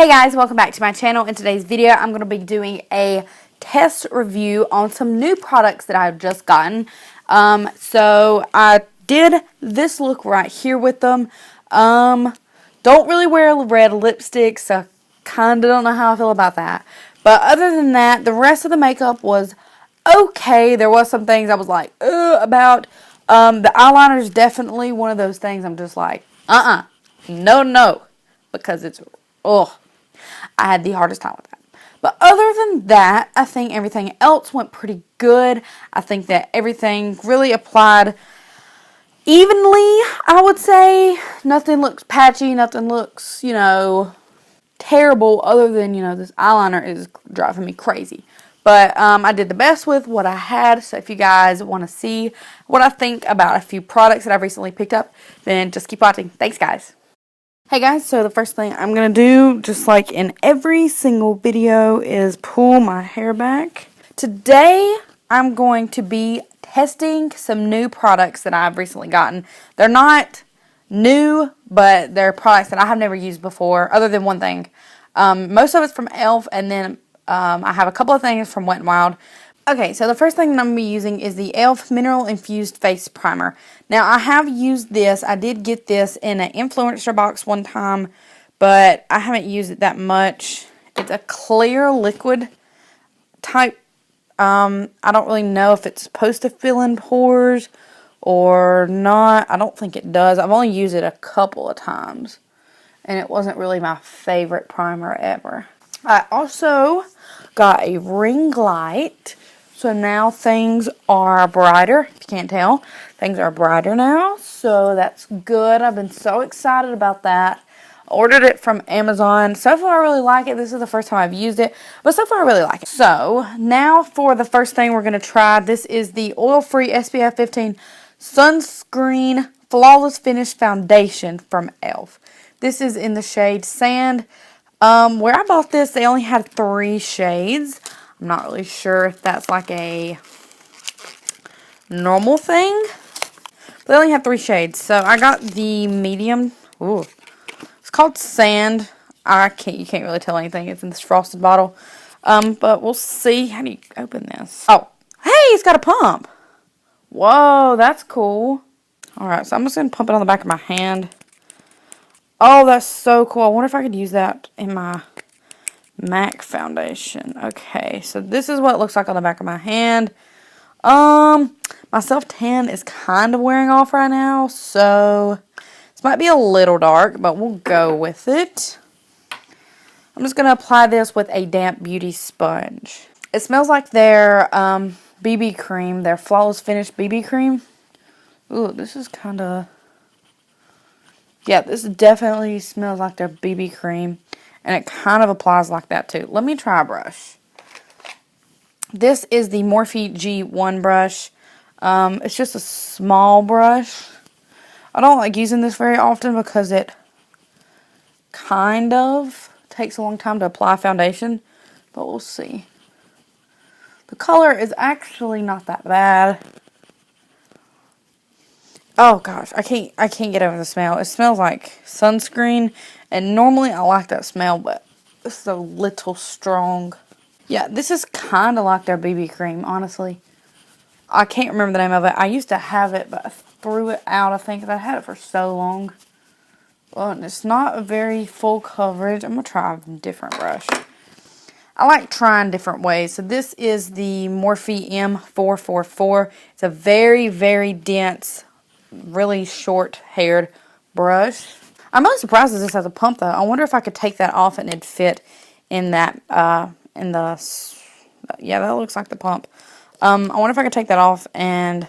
Hey guys, welcome back to my channel. In today's video, I'm going to be doing a test review on some new products that I've just gotten. So I did this look right here with them. Don't really wear red lipstick, so kind of don't know how I feel about that. But other than that, the rest of the makeup was okay. There was some things I was like, about. The eyeliner is definitely one of those things I'm just like, no, because it's, I had the hardest time with that. But other than that, I think everything else went pretty good. I think that everything really applied evenly, I would say. Nothing looks patchy, nothing looks, terrible, other than, this eyeliner is driving me crazy. But I did the best with what I had, so if you guys want to see what I think about a few products that I've recently picked up, then just keep watching. Thanks, guys. Hey guys, so the first thing I'm going to do, just like in every single video, is pull my hair back. Today, I'm going to be testing some new products that I've recently gotten. They're not new, but they're products that I have never used before, other than one thing. Most of it's from e.l.f. and then I have a couple of things from Wet n Wild. Okay, so the first thing that I'm going to be using is the e.l.f. Mineral Infused Face Primer. Now, I have used this. I did get this in an influencer box one time, but I haven't used it that much. It's a clear liquid type. I don't really know if it's supposed to fill in pores or not. I don't think it does. I've only used it a couple of times, and it wasn't really my favorite primer ever. I also got a ring light. So now things are brighter. If you can't tell, things are brighter now. So that's good. I've been so excited about that. I ordered it from Amazon. So far, I really like it. This is the first time I've used it, but so far, I really like it. So now for the first thing we're going to try. This is the oil-free SPF 15 Sunscreen Flawless Finish Foundation from e.l.f. This is in the shade Sand. Where I bought this, they only had 3 shades. I'm not really sure if that's like a normal thing. But they only have 3 shades. So I got the medium. Ooh. It's called Sand. You can't really tell anything. It's in this frosted bottle. But we'll see. How do you open this? Oh, hey, it's got a pump. Whoa, that's cool. Alright, so I'm just going to pump it on the back of my hand. Oh, that's so cool. I wonder if I could use that in my MAC foundation. Okay, so this is what it looks like on the back of my hand. My self-tan is kind of wearing off right now, so this might be a little dark, but we'll go with it. I'm just going to apply this with a damp beauty sponge. It smells like their BB cream, their Flawless Finish BB cream. Ooh, this is kind of... Yeah, this definitely smells like their BB cream. And it kind of applies like that too. Let me try a brush. This is the Morphe G1 brush. It's just a small brush. I don't like using this very often because it kind of takes a long time to apply foundation. But we'll see. The color is actually not that bad. Oh gosh, I can't get over the smell. It smells like sunscreen, and normally I like that smell, but this is a little strong. Yeah, this is kind of like their BB cream, honestly. I can't remember the name of it. I used to have it, but I threw it out, I think, because I had it for so long. Well, and it's not a very full coverage. I'm going to try a different brush. I like trying different ways. So this is the Morphe M444. It's a very, very dense, really short-haired brush. I'm really surprised that this has a pump, though. I wonder if I could take that off and it'd fit in that, yeah, that looks like the pump. I wonder if I could take that off and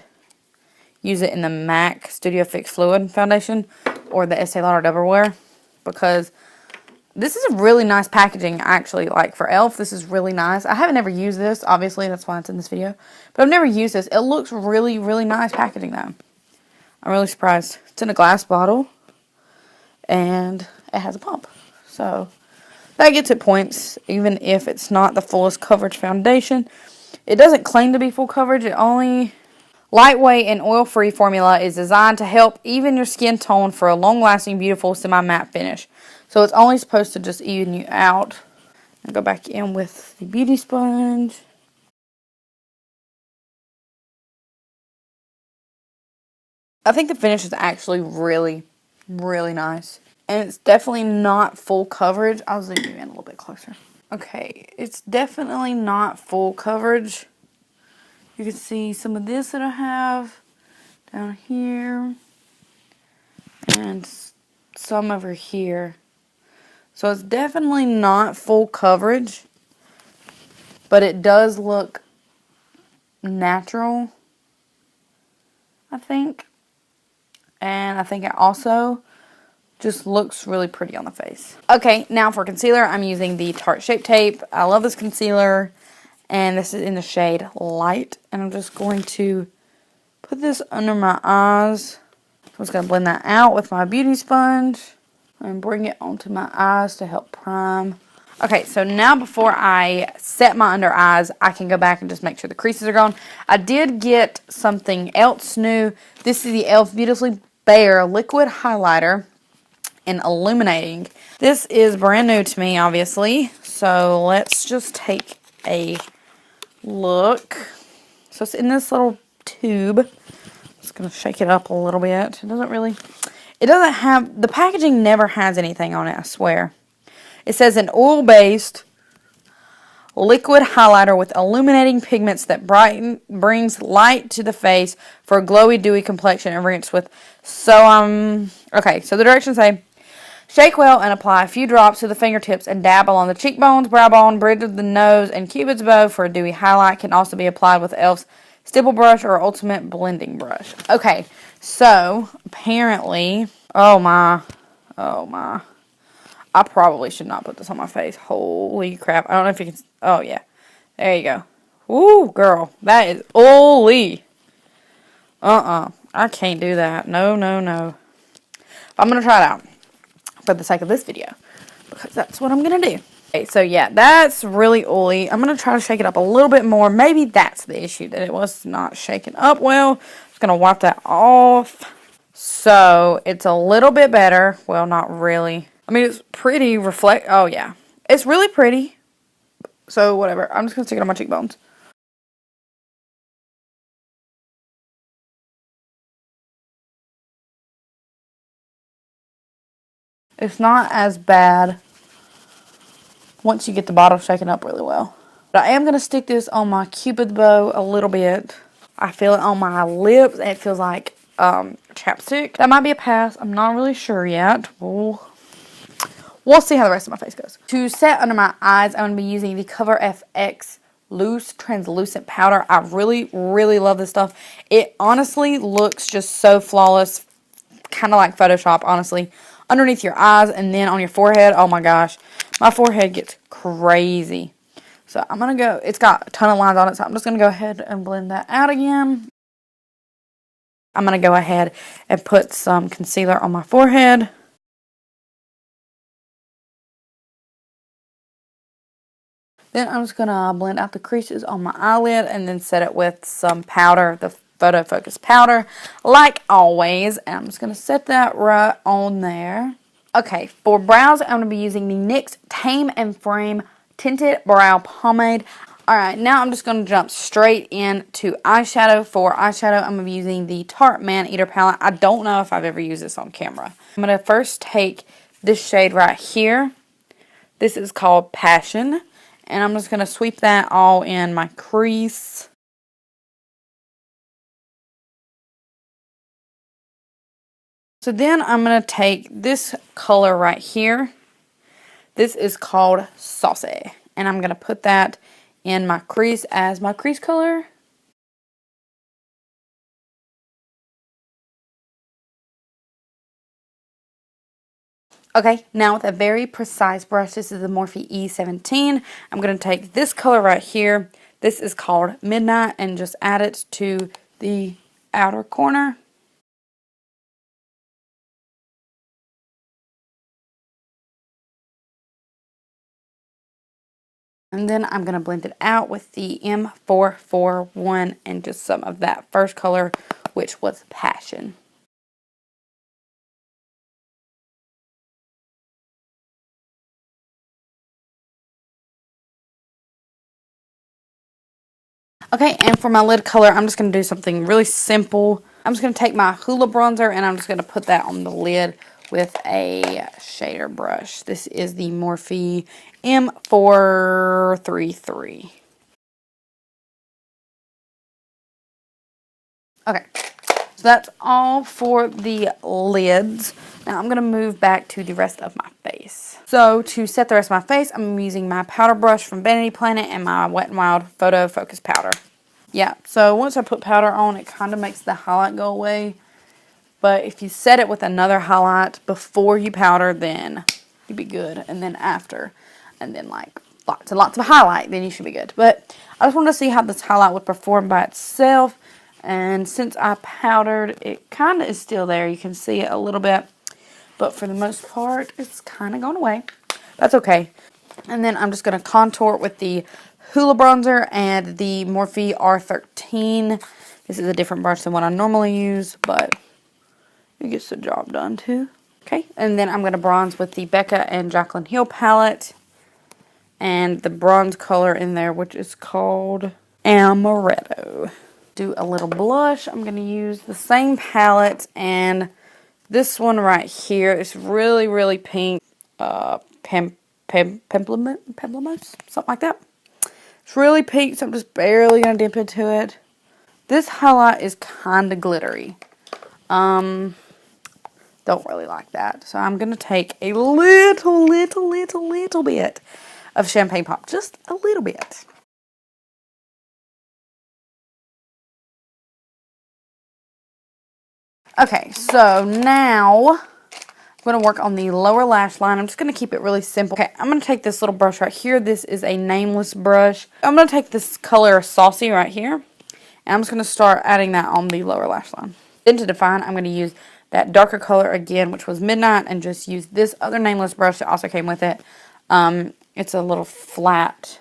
use it in the MAC Studio Fix Fluid Foundation or the Estee Lauder Double Wear, because this is a really nice packaging, actually. Like, for e.l.f., this is really nice. I haven't ever used this, obviously, that's why it's in this video. But I've never used this. It looks really, really nice packaging, though. I'm really surprised. It's in a glass bottle, and it has a pump. So, that gets it points, even if it's not the fullest coverage foundation. It doesn't claim to be full coverage. It only... Lightweight and oil-free formula is designed to help even your skin tone for a long-lasting, beautiful, semi-matte finish. So it's only supposed to just even you out. I'll go back in with the beauty sponge. I think the finish is actually really, really nice. And it's definitely not full coverage. I'll zoom you in a little bit closer. Okay, it's definitely not full coverage. You can see some of this that I have down here. And some over here. So it's definitely not full coverage. But it does look natural, I think. And I think it also just looks really pretty on the face. Okay, now for concealer, I'm using the Tarte Shape Tape. I love this concealer. And this is in the shade Light. And I'm just going to put this under my eyes. I'm just going to blend that out with my beauty sponge. And bring it onto my eyes to help prime. Okay, so now before I set my under eyes, I can go back and just make sure the creases are gone. I did get something else new. This is the e.l.f. Beautifully Bare Liquid Highlighter in Illuminating. This is brand new to me, obviously. So let's just take a look. So it's in this little tube. I'm just going to shake it up a little bit. It doesn't have, the packaging never has anything on it, I swear. It says an oil-based liquid highlighter with illuminating pigments that brings light to the face for a glowy, dewy complexion and rinse with. Okay, so the directions say, shake well and apply a few drops to the fingertips and dab along the cheekbones, brow bone, bridge of the nose, and cupid's bow for a dewy highlight. Can also be applied with e.l.f.'s stipple brush or ultimate blending brush. Okay, so apparently, oh my. I probably should not put this on my face. Holy crap. I don't know if you can... Oh, yeah. There you go. Woo, girl. That is oily. I can't do that. No. I'm going to try it out for the sake of this video, because that's what I'm going to do. Okay, so yeah, that's really oily. I'm going to try to shake it up a little bit more. Maybe that's the issue, that it was not shaken up well. I'm just going to wipe that off. So, it's a little bit better. Well, not really. I mean, it's pretty oh yeah. It's really pretty. So, whatever. I'm just going to stick it on my cheekbones. It's not as bad once you get the bottle shaken up really well. But I am going to stick this on my cupid's bow a little bit. I feel it on my lips, and it feels like chapstick. That might be a pass. I'm not really sure yet. We'll see how the rest of my face goes. To set under my eyes, I'm going to be using the Cover FX Loose Translucent Powder. I really, really love this stuff. It honestly looks just so flawless. Kind of like Photoshop, honestly. Underneath your eyes and then on your forehead. Oh my gosh. My forehead gets crazy. So I'm going to go. It's got a ton of lines on it, so I'm just going to go ahead and blend that out again. I'm going to go ahead and put some concealer on my forehead. Then I'm just going to blend out the creases on my eyelid and then set it with some powder, the Photo Focus powder, like always. And I'm just going to set that right on there. Okay, for brows, I'm going to be using the NYX Tame and Frame Tinted Brow Pomade. Alright, now I'm just going to jump straight into eyeshadow. For eyeshadow, I'm going to be using the Tarte Man Eater palette. I don't know if I've ever used this on camera. I'm going to first take this shade right here. This is called Passion. And I'm just going to sweep that all in my crease. So then I'm going to take this color right here. This is called Saucy. And I'm going to put that in my crease as my crease color. Okay, now with a very precise brush, this is the Morphe E17. I'm going to take this color right here. This is called Midnight, and just add it to the outer corner. And then I'm going to blend it out with the M441 and just some of that first color, which was Passion. Okay, and for my lid color, I'm just going to do something really simple. I'm just going to take my Hoola bronzer and I'm just going to put that on the lid with a shader brush. This is the Morphe M433. Okay, so that's all for the lids. Now I'm going to move back to the rest of my face. So to set the rest of my face, I'm using my powder brush from Vanity Planet and my Wet n Wild Photo Focus Powder. Yeah, so once I put powder on, it kind of makes the highlight go away. But if you set it with another highlight before you powder, then you'd be good. And then after, and then like lots and lots of highlight, then you should be good. But I just wanted to see how this highlight would perform by itself. And since I powdered, it kind of is still there. You can see it a little bit. But for the most part, it's kind of gone away. That's okay. And then I'm just going to contour it with the Hoola bronzer and the Morphe R13. This is a different brush than what I normally use, but it gets the job done too. Okay, and then I'm going to bronze with the Becca and Jaclyn Hill palette. And the bronze color in there, which is called Amaretto. Do a little blush. I'm going to use the same palette, and this one right here is really, really pink. Pemblemos, something like that. It's really pink, so I'm just barely going to dip into it. This highlight is kind of glittery. Don't really like that. So I'm going to take a little bit of Champagne Pop. Just a little bit. Okay, so now I'm going to work on the lower lash line. I'm just going to keep it really simple. Okay, I'm going to take this little brush right here. This is a nameless brush. I'm going to take this color Saucy right here. And I'm just going to start adding that on the lower lash line. Then to define, I'm going to use that darker color again, which was Midnight, and just use this other nameless brush that also came with it. It's a little flat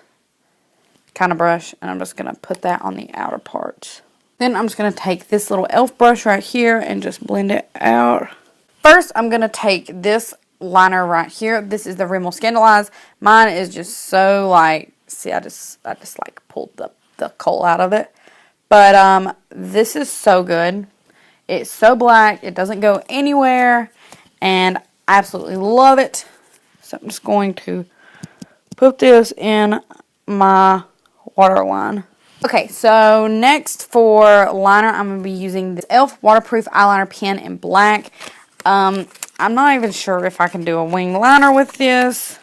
kind of brush, and I'm just going to put that on the outer part. Then I'm just going to take this little e.l.f. brush right here and just blend it out. First, I'm going to take this liner right here. This is the Rimmel Scandaleyes. Mine is just so like, see, I just like pulled the coal out of it. But this is so good. It's so black. It doesn't go anywhere. And I absolutely love it. So I'm just going to put this in my waterline. Okay, so next for liner, I'm going to be using the e.l.f. waterproof eyeliner pen in black. I'm not even sure if I can do a wing liner with this.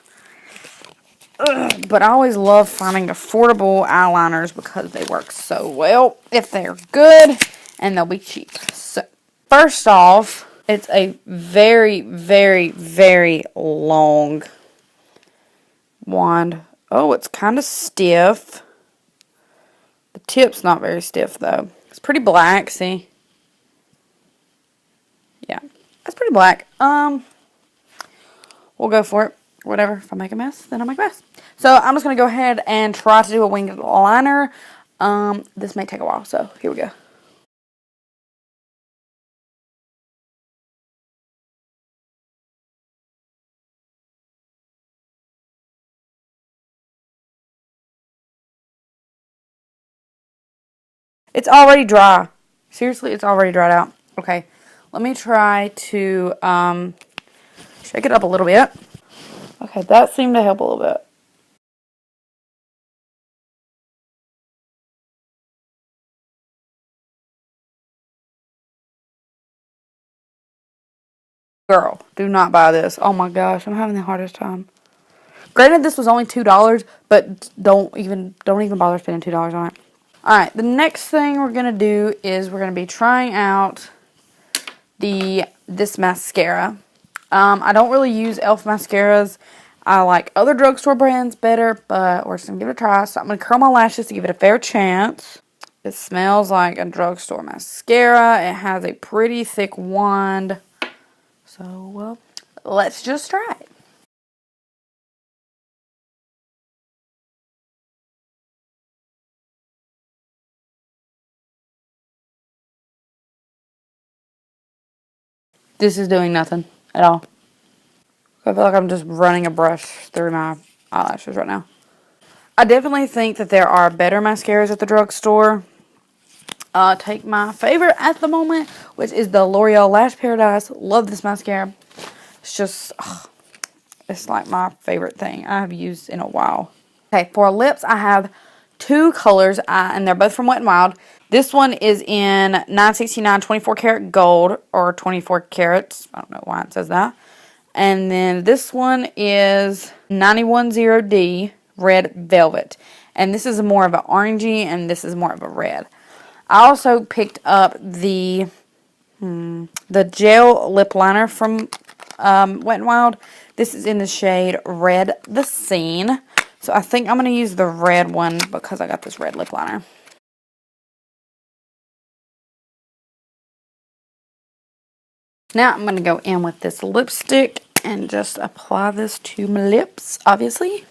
But I always love finding affordable eyeliners because they work so well if they're good and they'll be cheap. So, first off, it's a very, very, very long wand. Oh, it's kind of stiff. The tip's not very stiff, though. It's pretty black, see? Yeah, that's pretty black. We'll go for it. Whatever. If I make a mess, then I make a mess. So, I'm just going to go ahead and try to do a winged liner. This may take a while, so here we go. It's already dry. Seriously, it's already dried out. Okay, let me try to shake it up a little bit. Okay, that seemed to help a little bit. Girl, do not buy this. Oh my gosh, I'm having the hardest time. Granted, this was only $2, but don't even bother spending $2 on it. Alright, the next thing we're going to do is we're going to be trying out this mascara. I don't really use e.l.f. mascaras. I like other drugstore brands better, but we're just going to give it a try. So I'm going to curl my lashes to give it a fair chance. It smells like a drugstore mascara. It has a pretty thick wand. So, let's just try it. This is doing nothing at all. I feel like I'm just running a brush through my eyelashes right now. I definitely think that there are better mascaras at the drugstore. Take my favorite at the moment, which is the L'Oreal Lash Paradise. Love this mascara. It's just, it's like my favorite thing I have used in a while. Okay, for lips, I have two colors, and they're both from Wet n Wild. This one is in 969 24 karat gold, or 24 carats. I don't know why it says that. And then this one is 910D red velvet. And this is more of an orangey, and this is more of a red. I also picked up the gel lip liner from Wet n Wild. This is in the shade Red the Scene. So I think I'm going to use the red one because I got this red lip liner. Now I'm going to go in with this lipstick and just apply this to my lips, obviously.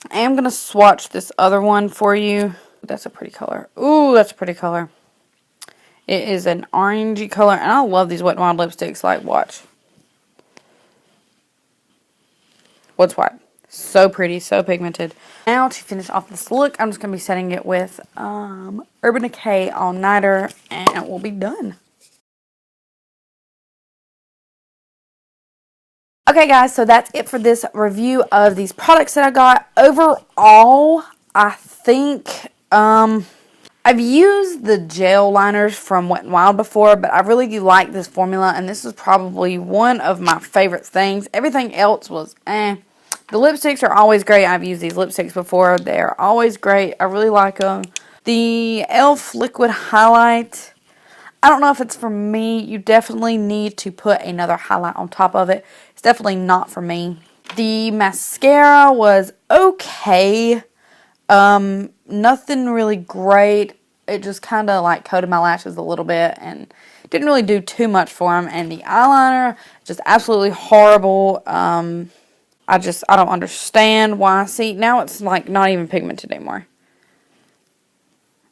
I am going to swatch this other one for you. That's a pretty color. Ooh, that's a pretty color. It is an orangey color, and I love these Wet n Wild lipsticks. Like, watch. What's white? So pretty, so pigmented. Now, to finish off this look, I'm just going to be setting it with Urban Decay All Nighter, and we'll be done. Okay, guys, so that's it for this review of these products that I got. Overall, I think I've used the gel liners from Wet n Wild before, but I really do like this formula, and this is probably one of my favorite things. Everything else was eh. The lipsticks are always great. I've used these lipsticks before. They're always great. I really like them. The e.l.f. liquid highlight, I don't know if it's for me. You definitely need to put another highlight on top of it. It's definitely not for me. The mascara was okay. Nothing really great. It just kind of like coated my lashes a little bit and didn't really do too much for them. And the eyeliner, just absolutely horrible. I don't understand why. See, now it's like not even pigmented anymore.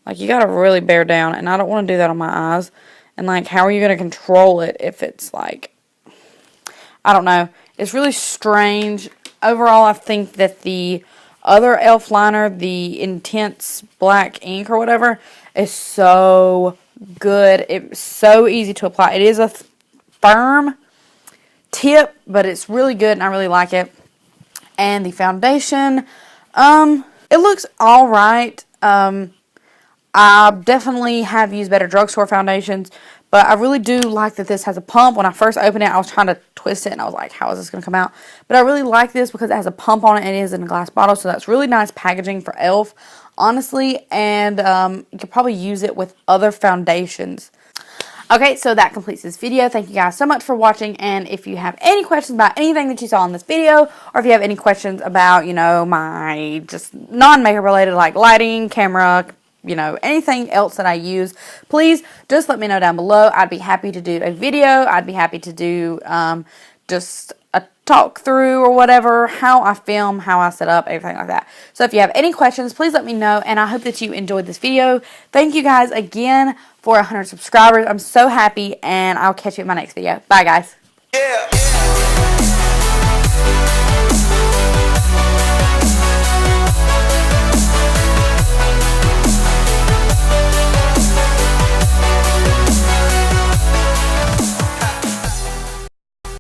Like, you gotta really bear down, and I don't want to do that on my eyes. And like, how are you gonna control it if it's like, I don't know. It's really strange. Overall, I think that the other e.l.f. liner, the Intense Black Ink or whatever, is so good. It's so easy to apply. It is a firm tip, but it's really good, and I really like it. And the foundation, it looks alright. I definitely have used better drugstore foundations, but I really do like that this has a pump. When I first opened it, I was trying to twist it, and I was like, how is this going to come out? But I really like this because it has a pump on it, and it is in a glass bottle, so that's really nice packaging for e.l.f., honestly, and you could probably use it with other foundations. Okay, so that completes this video. Thank you guys so much for watching, and if you have any questions about anything that you saw in this video, or if you have any questions about, you know, my just non-makeup related, like lighting, camera, you know, anything else that I use, please just let me know down below. I'd be happy to do a video. I'd be happy to do just a talk through or whatever, how I film, how I set up, everything like that. So if you have any questions, please let me know, and I hope that you enjoyed this video. Thank you guys again for 100 subscribers. I'm so happy, and I'll catch you in my next video. Bye, guys. Yeah.